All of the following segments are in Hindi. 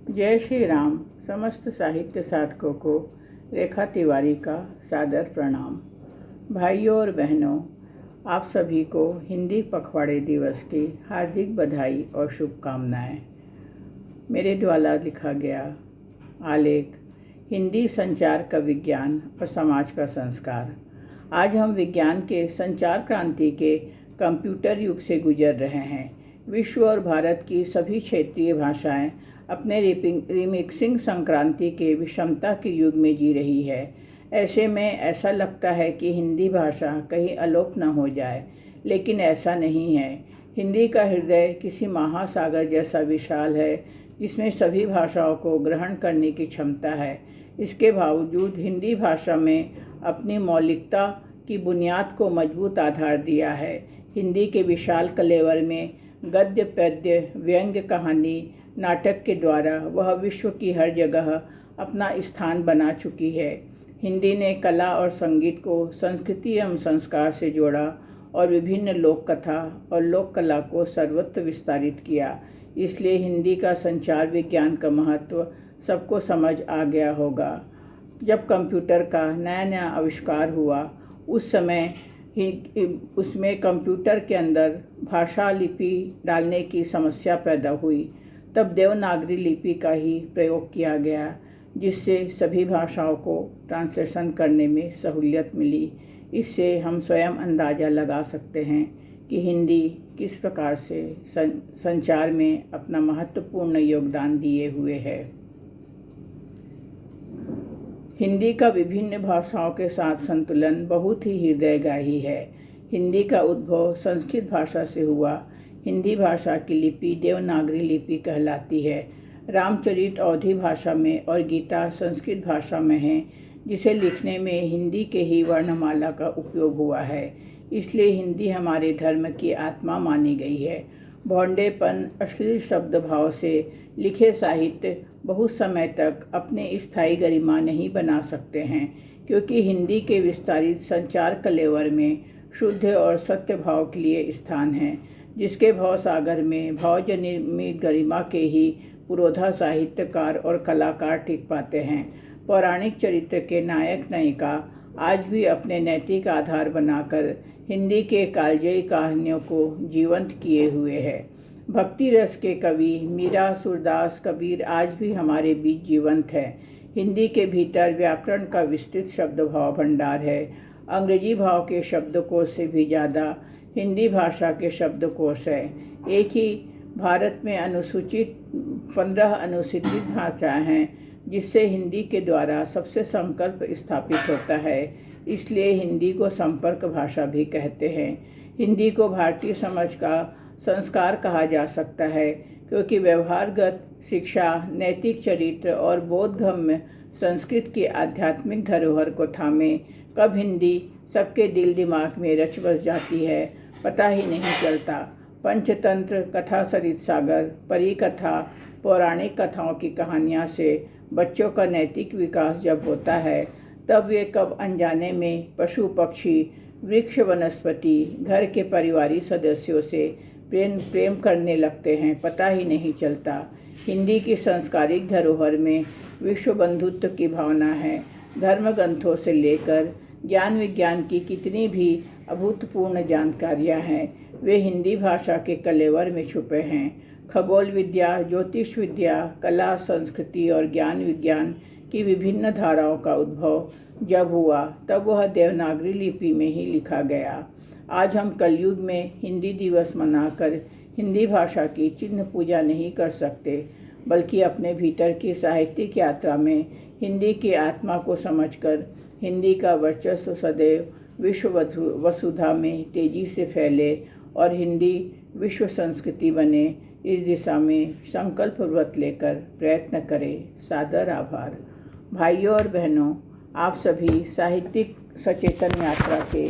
जय श्री राम। समस्त साहित्य साधकों को रेखा तिवारी का सादर प्रणाम। भाइयों और बहनों, आप सभी को हिंदी पखवाड़े दिवस की हार्दिक बधाई और शुभकामनाएं। मेरे द्वारा लिखा गया आलेख हिंदी संचार का विज्ञान और समाज का संस्कार। आज हम विज्ञान के संचार क्रांति के कंप्यूटर युग से गुजर रहे हैं। विश्व और भारत की सभी क्षेत्रीय भाषाएं अपने रिमिक्सिंग संक्रांति के विषमता के युग में जी रही है। ऐसे में ऐसा लगता है कि हिंदी भाषा कहीं अलोप न हो जाए, लेकिन ऐसा नहीं है। हिंदी का हृदय किसी महासागर जैसा विशाल है, जिसमें सभी भाषाओं को ग्रहण करने की क्षमता है। इसके बावजूद हिंदी भाषा में अपनी मौलिकता की बुनियाद को मजबूत आधार दिया है। हिंदी के विशाल कलेवर में गद्य, पद्य, व्यंग्य, कहानी, नाटक के द्वारा वह विश्व की हर जगह अपना स्थान बना चुकी है। हिंदी ने कला और संगीत को संस्कृति एवं संस्कार से जोड़ा और विभिन्न लोक कथा और लोक कला को सर्वत्र विस्तारित किया। इसलिए हिंदी का संचार विज्ञान का महत्व सबको समझ आ गया होगा। जब कंप्यूटर का नया नया आविष्कार हुआ, उस समय उसमें कंप्यूटर के अंदर भाषा लिपि डालने की समस्या पैदा हुई। तब देवनागरी लिपि का ही प्रयोग किया गया, जिससे सभी भाषाओं को ट्रांसलेशन करने में सहूलियत मिली। इससे हम स्वयं अंदाज़ा लगा सकते हैं कि हिंदी किस प्रकार से संचार में अपना महत्वपूर्ण योगदान दिए हुए है। हिंदी का विभिन्न भाषाओं के साथ संतुलन बहुत ही हृदयग्राही है। हिंदी का उद्भव संस्कृत भाषा से हुआ। हिंदी भाषा की लिपि देवनागरी लिपि कहलाती है। रामचरित अवधी भाषा में और गीता संस्कृत भाषा में है, जिसे लिखने में हिंदी के ही वर्णमाला का उपयोग हुआ है। इसलिए हिंदी हमारे धर्म की आत्मा मानी गई है। भौंडेपन, अश्लील शब्द भाव से लिखे साहित्य बहुत समय तक अपने स्थायी गरिमा नहीं बना सकते हैं, क्योंकि हिंदी के विस्तारित संचार कलेवर में शुद्ध और सत्य भाव के लिए स्थान है, जिसके भाव सागर में भावजनित गरिमा के ही पुरोधा साहित्यकार और कलाकार टिक पाते हैं। पौराणिक चरित्र के नायक नायिका आज भी अपने नैतिक आधार बनाकर हिंदी के कालजयी कहानियों को जीवंत किए हुए हैं। भक्ति रस के कवि मीरा, सूरदास, कबीर आज भी हमारे बीच जीवंत है। हिंदी के भीतर व्याकरण का विस्तृत शब्द भाव भंडार है। अंग्रेजी भाव के शब्दकोश से भी ज़्यादा हिंदी भाषा के शब्दकोश है। एक ही भारत में अनुसूचित 15 अनुसूचित भाषाएं हैं, जिससे हिंदी के द्वारा सबसे संकल्प स्थापित होता है। इसलिए हिंदी को संपर्क भाषा भी कहते हैं। हिंदी को भारतीय समाज का संस्कार कहा जा सकता है, क्योंकि व्यवहारगत शिक्षा, नैतिक चरित्र और बोधगम्य संस्कृत की आध्यात्मिक धरोहर को थामे कब हिंदी सबके दिल दिमाग में रच बस जाती है, पता ही नहीं चलता। पंचतंत्र, कथा सरित सागर, परी कथा, पौराणिक कथाओं की कहानियाँ से बच्चों का नैतिक विकास जब होता है, तब वे कब अनजाने में पशु पक्षी, वृक्ष, वनस्पति, घर के परिवारी सदस्यों से प्रेम करने लगते हैं, पता ही नहीं चलता। हिंदी की सांस्कृतिक धरोहर में विश्व बंधुत्व की भावना है। धर्म ग्रंथों से लेकर ज्ञान विज्ञान की कितनी भी अभूतपूर्व जानकारियाँ हैं, वे हिंदी भाषा के कलेवर में छुपे हैं। खगोल विद्या, ज्योतिष विद्या, कला, संस्कृति और ज्ञान विज्ञान की विभिन्न धाराओं का उद्भव जब हुआ, तब वह देवनागरी लिपि में ही लिखा गया। आज हम कलयुग में हिंदी दिवस मनाकर हिंदी भाषा की चिन्ह पूजा नहीं कर सकते, बल्कि अपने भीतर की साहित्यिक यात्रा में हिंदी की आत्मा को समझकर हिंदी का वर्चस्व सदैव विश्व वसुधा में तेजी से फैले और हिंदी विश्व संस्कृति बने, इस दिशा में संकल्प व्रत लेकर प्रयत्न करें। सादर आभार। भाइयों और बहनों, आप सभी साहित्यिक सचेतन यात्रा के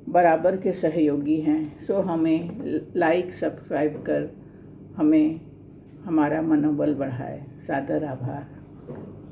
बराबर के सहयोगी हैं, सो हमें लाइक, सब्सक्राइब कर हमें हमारा मनोबल बढ़ाए। सादर आभार।